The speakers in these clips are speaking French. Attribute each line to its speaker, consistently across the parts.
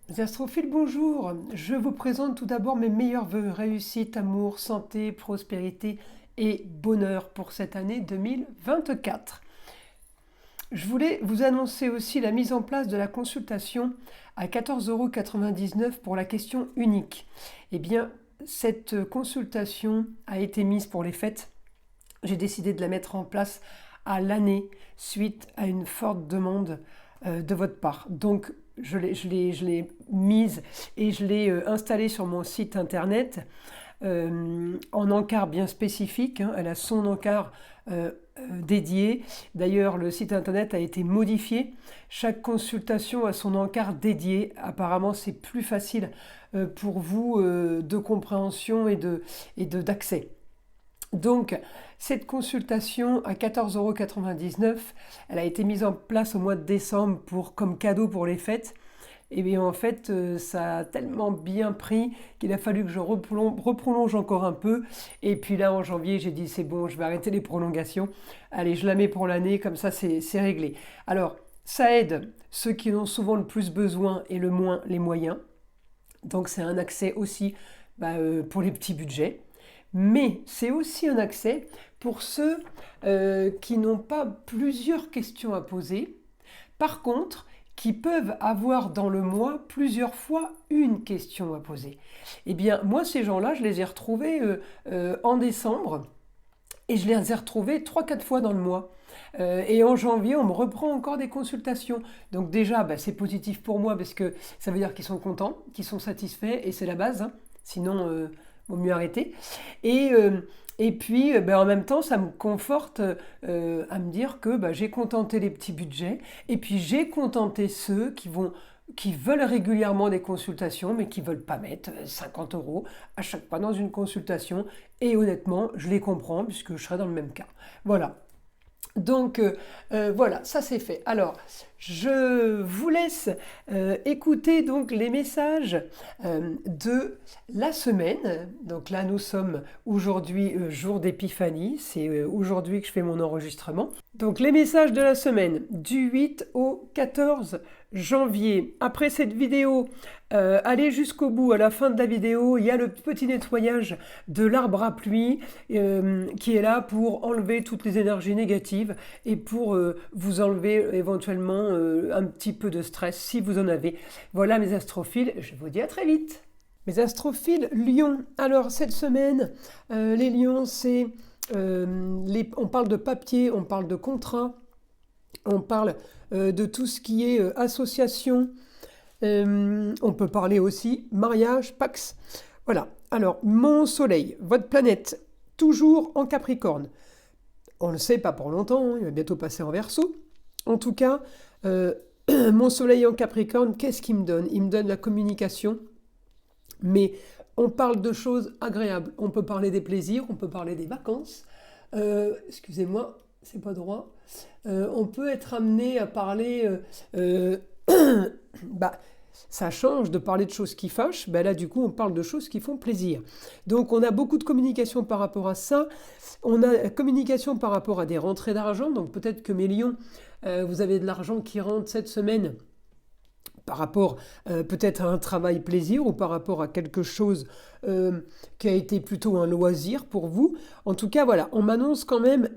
Speaker 1: Les astrophiles, bonjour. Je vous présente tout d'abord mes meilleurs vœux, réussite, amour, santé, prospérité et bonheur pour cette année 2024. Je voulais vous annoncer aussi la mise en place de la consultation à 14,99 € pour la question unique. Eh bien, cette consultation a été mise pour les fêtes. J'ai décidé de la mettre en place à l'année suite à une forte demande de votre part. Donc, je l'ai mise et je l'ai installée sur mon site internet en encart bien spécifique. Elle a son encart dédié. D'ailleurs, le site internet a été modifié. Chaque consultation a son encart dédié. Apparemment, c'est plus facile pour vous de compréhension et d'accès. Donc, cette consultation à 14,99 €, elle a été mise en place au mois de décembre comme cadeau pour les fêtes. Et bien en fait, ça a tellement bien pris qu'il a fallu que je reprolonge encore un peu. Et puis là, en janvier, j'ai dit c'est bon, je vais arrêter les prolongations. Allez, je la mets pour l'année, comme ça c'est réglé. Alors, ça aide ceux qui en ont souvent le plus besoin et le moins les moyens. Donc c'est un accès aussi pour les petits budgets. Mais c'est aussi un accès pour ceux qui n'ont pas plusieurs questions à poser. Par contre, qui peuvent avoir dans le mois plusieurs fois une question à poser. Eh bien, moi, ces gens-là, je les ai retrouvés en décembre et je les ai retrouvés 3-4 fois dans le mois. Et en janvier, on me reprend encore des consultations. Donc déjà, c'est positif pour moi parce que ça veut dire qu'ils sont contents, qu'ils sont satisfaits et c'est la base. Hein. Sinon, vaut mieux arrêter. Et puis, en même temps, ça me conforte à me dire que j'ai contenté les petits budgets et puis j'ai contenté ceux qui veulent régulièrement des consultations mais qui ne veulent pas mettre 50 € à chaque fois dans une consultation. Et honnêtement, je les comprends puisque je serai dans le même cas. Voilà. Donc voilà, ça c'est fait. Alors, je vous laisse écouter donc les messages de la semaine. Donc là, nous sommes aujourd'hui jour d'épiphanie. C'est aujourd'hui que je fais mon enregistrement. Donc les messages de la semaine du 8 au 14 janvier. Après cette vidéo, allez jusqu'au bout. À la fin de la vidéo, il y a le petit nettoyage de l'arbre à pluie qui est là pour enlever toutes les énergies négatives et pour vous enlever éventuellement un petit peu de stress si vous en avez. Voilà mes astrophiles, je vous dis à très vite. Mes astrophiles Lion. Alors cette semaine, les lions, c'est on parle de papier, on parle de contrat, on parle de tout ce qui est association, on peut parler aussi mariage, Pax. Voilà. Alors, mon soleil, votre planète, toujours en Capricorne. On ne le sait pas pour longtemps, hein, il va bientôt passer en Verseau. En tout cas, mon soleil en Capricorne, qu'est-ce qu'il me donne? Il me donne la communication, mais on parle de choses agréables. On peut parler des plaisirs, on peut parler des vacances. Excusez-moi, c'est pas droit. On peut être amené à parler... ça change de parler de choses qui fâchent, là du coup on parle de choses qui font plaisir. Donc on a beaucoup de communication par rapport à ça, on a communication par rapport à des rentrées d'argent, donc peut-être que mes lions, vous avez de l'argent qui rentre cette semaine par rapport peut-être à un travail plaisir ou par rapport à quelque chose qui a été plutôt un loisir pour vous. En tout cas, voilà, on m'annonce quand même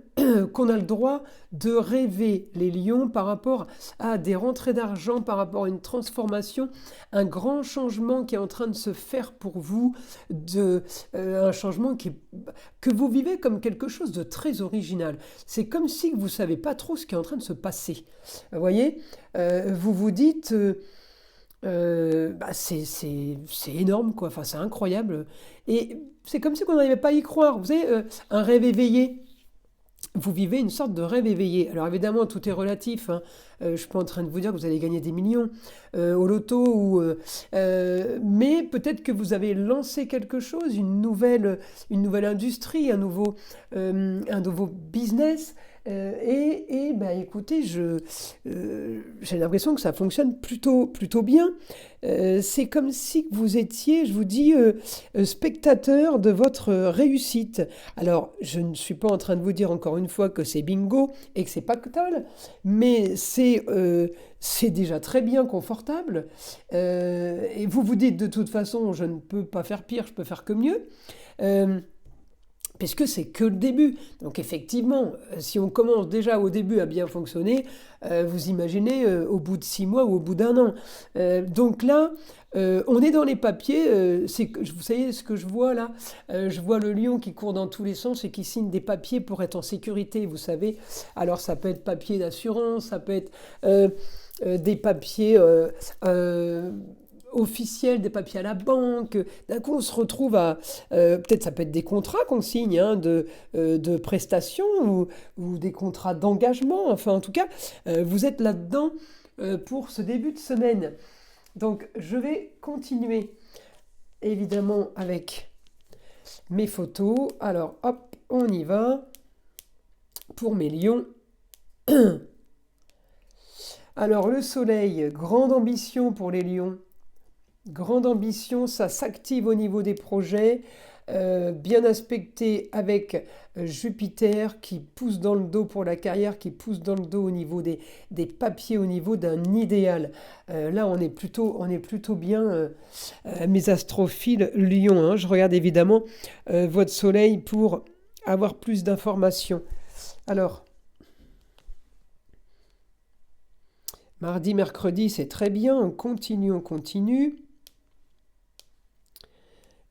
Speaker 1: qu'on a le droit de rêver les lions par rapport à des rentrées d'argent, par rapport à une transformation, un grand changement qui est en train de se faire pour vous, un changement que vous vivez comme quelque chose de très original. C'est comme si vous ne savez pas trop ce qui est en train de se passer. Vous voyez, vous vous dites... c'est énorme quoi, enfin c'est incroyable et c'est comme si on n'arrivait pas à y croire. Vous savez, un rêve éveillé, vous vivez une sorte de rêve éveillé. Alors évidemment tout est relatif, hein. Je suis pas en train de vous dire que vous allez gagner des millions au loto mais peut-être que vous avez lancé quelque chose, une nouvelle industrie, un nouveau business Écoutez, j'ai l'impression que ça fonctionne plutôt bien. C'est comme si vous étiez, je vous dis, spectateur de votre réussite. Alors, je ne suis pas en train de vous dire encore une fois que c'est bingo et que c'est pactole, mais c'est déjà très bien confortable. Et vous vous dites de toute façon, je ne peux pas faire pire, je peux faire que mieux. Euh, Puisque c'est que le début. Donc effectivement, si on commence déjà au début à bien fonctionner, vous imaginez au bout de 6 mois ou au bout d'un an. Donc là, on est dans les papiers. Vous savez ce que je vois là? Je vois le lion qui court dans tous les sens et qui signe des papiers pour être en sécurité, vous savez. Alors ça peut être papier d'assurance, ça peut être des papiers officiels, des papiers à la banque. D'un coup, on se retrouve à... peut-être ça peut être des contrats qu'on signe hein, de prestations ou des contrats d'engagement. Enfin, en tout cas, vous êtes là-dedans pour ce début de semaine. Donc, je vais continuer, évidemment, avec mes photos. Alors, hop, on y va. Pour mes lions. Alors, le soleil, grande ambition pour les lions. Grande ambition, ça s'active au niveau des projets, bien aspecté avec Jupiter qui pousse dans le dos pour la carrière, qui pousse dans le dos au niveau des papiers, au niveau d'un idéal. Là, on est plutôt bien, mes astrophiles Lion. Hein. Je regarde évidemment votre soleil pour avoir plus d'informations. Alors, mardi, mercredi, c'est très bien, on continue.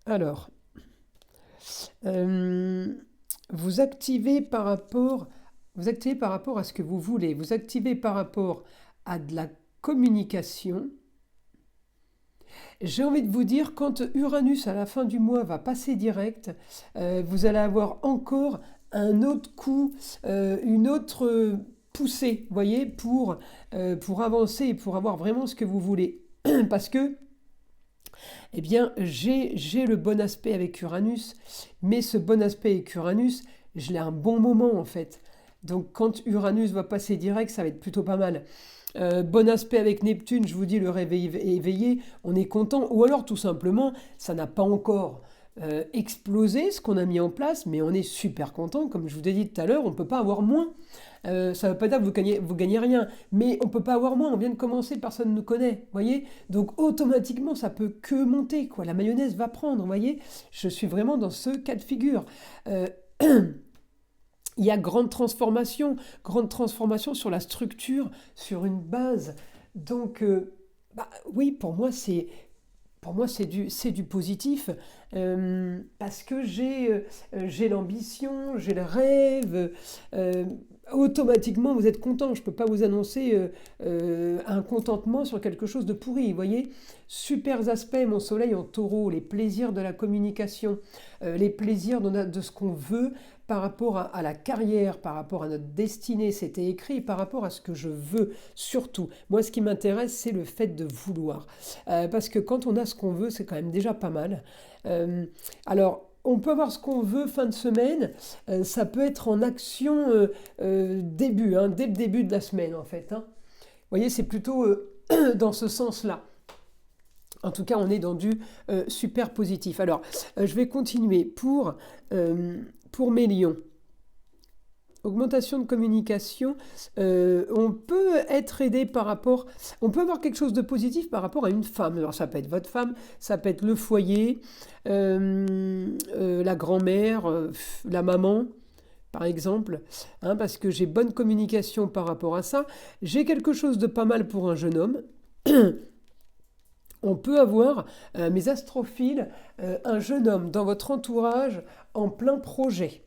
Speaker 1: Alors, vous activez par rapport à ce que vous voulez, vous activez par rapport à de la communication. J'ai envie de vous dire, quand Uranus à la fin du mois va passer direct, vous allez avoir encore un autre coup, une autre poussée, vous voyez, pour avancer et pour avoir vraiment ce que vous voulez. Parce que eh bien, j'ai le bon aspect avec Uranus, mais ce bon aspect avec Uranus, je l'ai à un bon moment en fait. Donc quand Uranus va passer direct, ça va être plutôt pas mal. Bon aspect avec Neptune, je vous dis, le réveil éveillé, on est content. Ou alors tout simplement, ça n'a pas encore explosé ce qu'on a mis en place, mais on est super content. Comme je vous ai dit tout à l'heure, on ne peut pas avoir moins. Ça ne veut pas dire que vous gagnez rien, mais on ne peut pas avoir moins, on vient de commencer, personne ne nous connaît, voyez. Donc automatiquement, ça peut que monter, quoi. La mayonnaise va prendre, voyez. Je suis vraiment dans ce cas de figure. Il y a grande transformation sur la structure, sur une base. Donc, oui, pour moi, c'est du positif parce que j'ai l'ambition, j'ai le rêve. Automatiquement, vous êtes content. Je ne peux pas vous annoncer un contentement sur quelque chose de pourri. Vous voyez, super aspect, mon soleil en taureau, les plaisirs de la communication, les plaisirs de ce qu'on veut par rapport à la carrière, par rapport à notre destinée, c'était écrit, par rapport à ce que je veux, surtout. Moi, ce qui m'intéresse, c'est le fait de vouloir. Parce que quand on a ce qu'on veut, c'est quand même déjà pas mal. Alors, on peut avoir ce qu'on veut fin de semaine, ça peut être en action dès le début de la semaine, en fait. Hein. Vous voyez, c'est plutôt dans ce sens-là. En tout cas, on est dans du super positif. Alors, je vais continuer pour mes lions. Augmentation de communication, on peut être aidé on peut avoir quelque chose de positif par rapport à une femme. Alors ça peut être votre femme, ça peut être le foyer, la grand-mère, la maman, par exemple, hein, parce que j'ai bonne communication par rapport à ça. J'ai quelque chose de pas mal pour un jeune homme. On peut avoir, mes astrophiles, un jeune homme dans votre entourage en plein projet.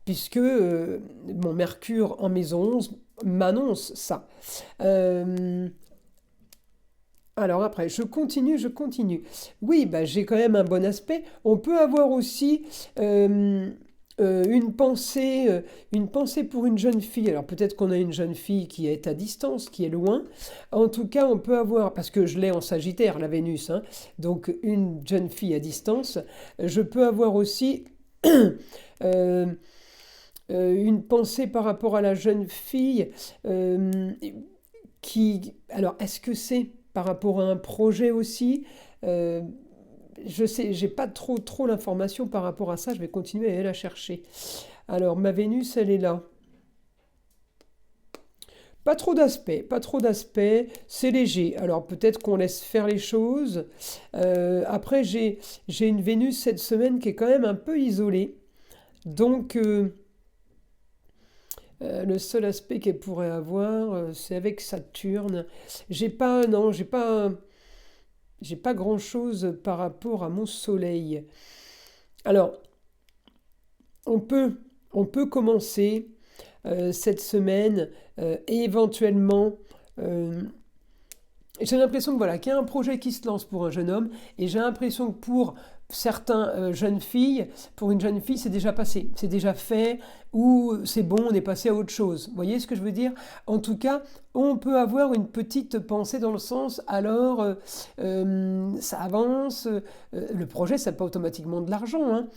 Speaker 1: Puisque mon Mercure en maison 11 m'annonce ça. Alors après, je continue. Oui, j'ai quand même un bon aspect. On peut avoir aussi une pensée pour une jeune fille. Alors peut-être qu'on a une jeune fille qui est à distance, qui est loin. En tout cas, on peut avoir, parce que je l'ai en Sagittaire, la Vénus, hein, donc une jeune fille à distance. Je peux avoir aussi une pensée par rapport à la jeune fille qui... Alors, est-ce que c'est par rapport à un projet aussi? Euh, je sais, j'ai pas trop l'information par rapport à ça, je vais continuer à aller la chercher. Alors, ma Vénus, elle est là. Pas trop d'aspect, c'est léger. Alors peut-être qu'on laisse faire les choses. Après, j'ai une Vénus cette semaine qui est quand même un peu isolée. Donc, le seul aspect qu'elle pourrait avoir, c'est avec Saturne. Non, j'ai pas grand-chose par rapport à mon Soleil. Alors, on peut, on peut commencer cette semaine et éventuellement euh, j'ai l'impression que voilà, qu'il y a un projet qui se lance pour un jeune homme, et j'ai l'impression que pour certaines jeunes filles, pour une jeune fille, c'est déjà passé, c'est déjà fait, ou c'est bon, on est passé à autre chose. Vous voyez ce que je veux dire? En tout cas, on peut avoir une petite pensée dans le sens, alors ça avance, le projet, c'est pas automatiquement de l'argent, hein,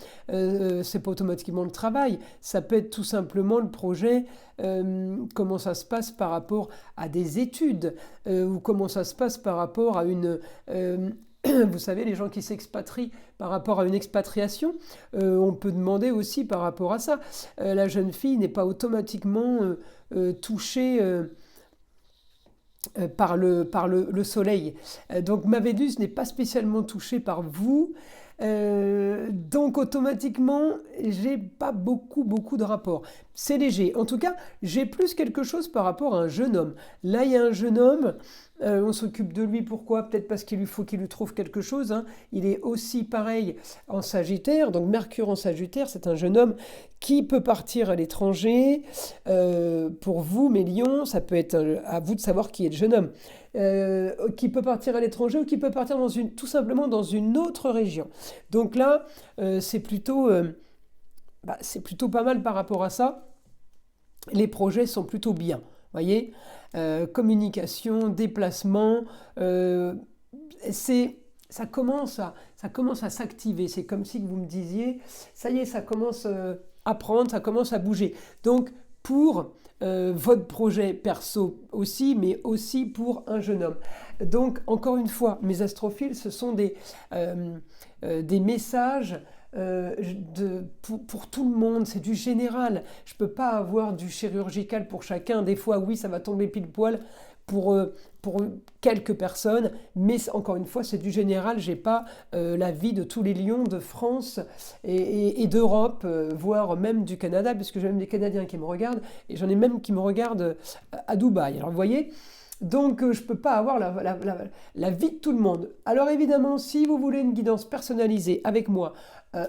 Speaker 1: c'est pas automatiquement le travail, ça peut être tout simplement le projet, comment ça se passe par rapport à des études, ou comment ça se passe par rapport à une... vous savez, les gens qui s'expatrient par rapport à une expatriation, on peut demander aussi par rapport à ça. La jeune fille n'est pas automatiquement touchée par le soleil. Donc ma Vénus n'est pas spécialement touchée par vous. Donc automatiquement, j'ai pas beaucoup de rapports. C'est léger. En tout cas, j'ai plus quelque chose par rapport à un jeune homme. Là, il y a un jeune homme. On s'occupe de lui, pourquoi? Peut-être parce qu'il lui faut qu'il lui trouve quelque chose, hein. Il est aussi pareil en Sagittaire, donc Mercure en Sagittaire, c'est un jeune homme qui peut partir à l'étranger. Pour vous, mes lions, ça peut être à vous de savoir qui est le jeune homme. Qui peut partir à l'étranger ou qui peut partir tout simplement dans une autre région. Donc là, c'est plutôt pas mal par rapport à ça. Les projets sont plutôt bien, voyez. Communication, déplacement, ça commence à s'activer. C'est comme si vous me disiez, ça y est, ça commence à prendre, ça commence à bouger. Donc pour votre projet perso aussi, mais aussi pour un jeune homme. Donc encore une fois, mes astrophiles, ce sont des messages pour tout le monde, c'est du général. Je ne peux pas avoir du chirurgical pour chacun. Des fois, oui, ça va tomber pile poil pour quelques personnes, mais encore une fois, c'est du général. Je n'ai pas la vie de tous les lions de France et d'Europe, voire même du Canada, puisque j'ai même des Canadiens qui me regardent, et j'en ai même qui me regardent à Dubaï. Alors vous voyez, donc je ne peux pas avoir la vie de tout le monde. Alors évidemment, si vous voulez une guidance personnalisée avec moi,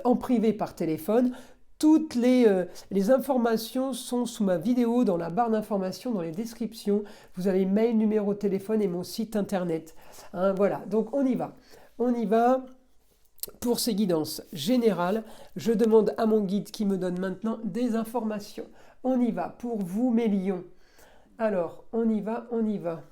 Speaker 1: en privé par téléphone, toutes les informations sont sous ma vidéo, dans la barre d'informations, dans les descriptions. Vous avez mail, numéro de téléphone et mon site internet. Hein, voilà, donc on y va. On y va. Pour ces guidances générales, je demande à mon guide qui me donne maintenant des informations. On y va pour vous, mes lions. Alors, on y va, on y va.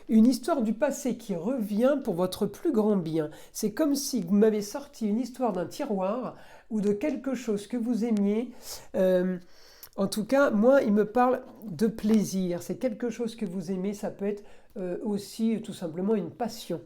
Speaker 1: Une histoire du passé qui revient pour votre plus grand bien. C'est comme si vous m'avez sorti une histoire d'un tiroir ou de quelque chose que vous aimiez. En tout cas, moi, il me parle de plaisir. C'est quelque chose que vous aimez. Ça peut être aussi tout simplement une passion.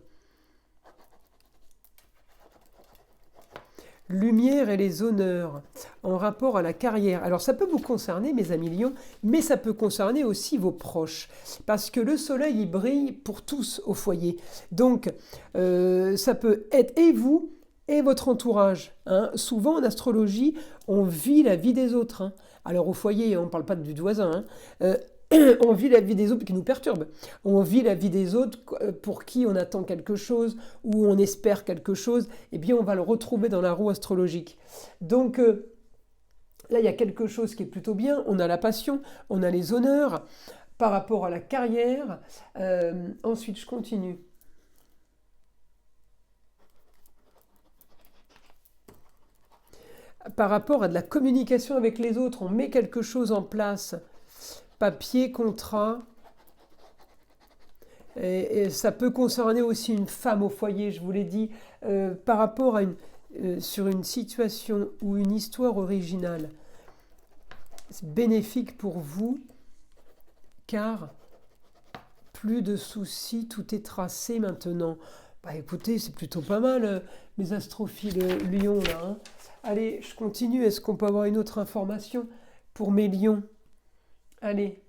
Speaker 1: Lumière et les honneurs en rapport à la carrière. Alors ça peut vous concerner, mes amis lions, mais ça peut concerner aussi vos proches. Parce que le soleil, il brille pour tous au foyer. Donc ça peut être et vous et votre entourage. Hein. Souvent en astrologie, on vit la vie des autres. Hein. Alors au foyer, on ne parle pas du voisin. Hein. On vit la vie des autres qui nous perturbe. On vit la vie des autres pour qui on attend quelque chose ou on espère quelque chose. Eh bien, on va le retrouver dans la roue astrologique. Donc là, il y a quelque chose qui est plutôt bien. On a la passion, on a les honneurs par rapport à la carrière. Ensuite, je continue. Par rapport à de la communication avec les autres, on met quelque chose en place. Papier, contrat, Et ça peut concerner aussi une femme au foyer, je vous l'ai dit, par rapport à sur une situation ou une histoire originale. C'est bénéfique pour vous, car plus de soucis, tout est tracé maintenant. Bah écoutez, c'est plutôt pas mal, mes astrophiles lions là, hein. Allez, je continue. Est-ce qu'on peut avoir une autre information pour mes lions? Allez.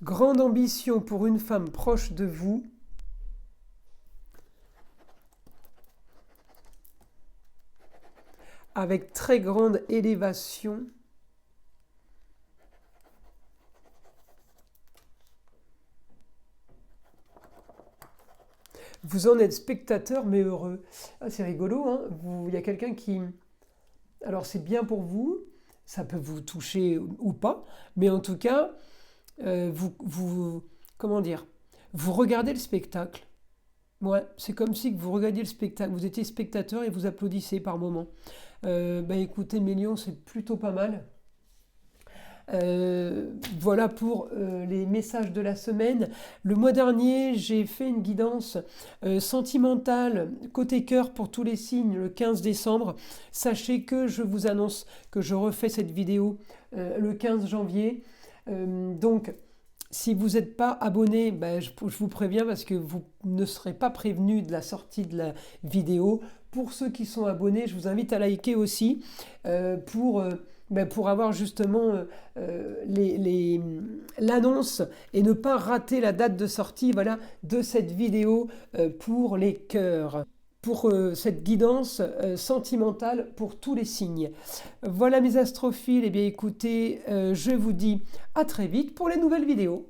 Speaker 1: Grande ambition pour une femme proche de vous. Avec très grande élévation. Vous en êtes spectateur mais heureux. Ah, c'est rigolo, hein. Il y a quelqu'un qui... Alors c'est bien pour vous, ça peut vous toucher ou pas, mais en tout cas, comment dire, vous regardez le spectacle. Ouais, c'est comme si vous regardiez le spectacle, vous étiez spectateur et vous applaudissez par moment. Bah écoutez, mes lions, c'est plutôt pas mal. Voilà pour les messages de la semaine. Le mois dernier, j'ai fait une guidance sentimentale côté cœur pour tous les signes le 15 décembre. Sachez que je vous annonce que je refais cette vidéo le 15 janvier. Donc, si vous n'êtes pas abonné, ben, je vous préviens parce que vous ne serez pas prévenu de la sortie de la vidéo. Pour ceux qui sont abonnés, je vous invite à liker aussi pour avoir justement l'annonce et ne pas rater la date de sortie, voilà, de cette vidéo pour les cœurs, pour cette guidance sentimentale pour tous les signes. Voilà mes astrophiles, et bien écoutez, je vous dis à très vite pour les nouvelles vidéos.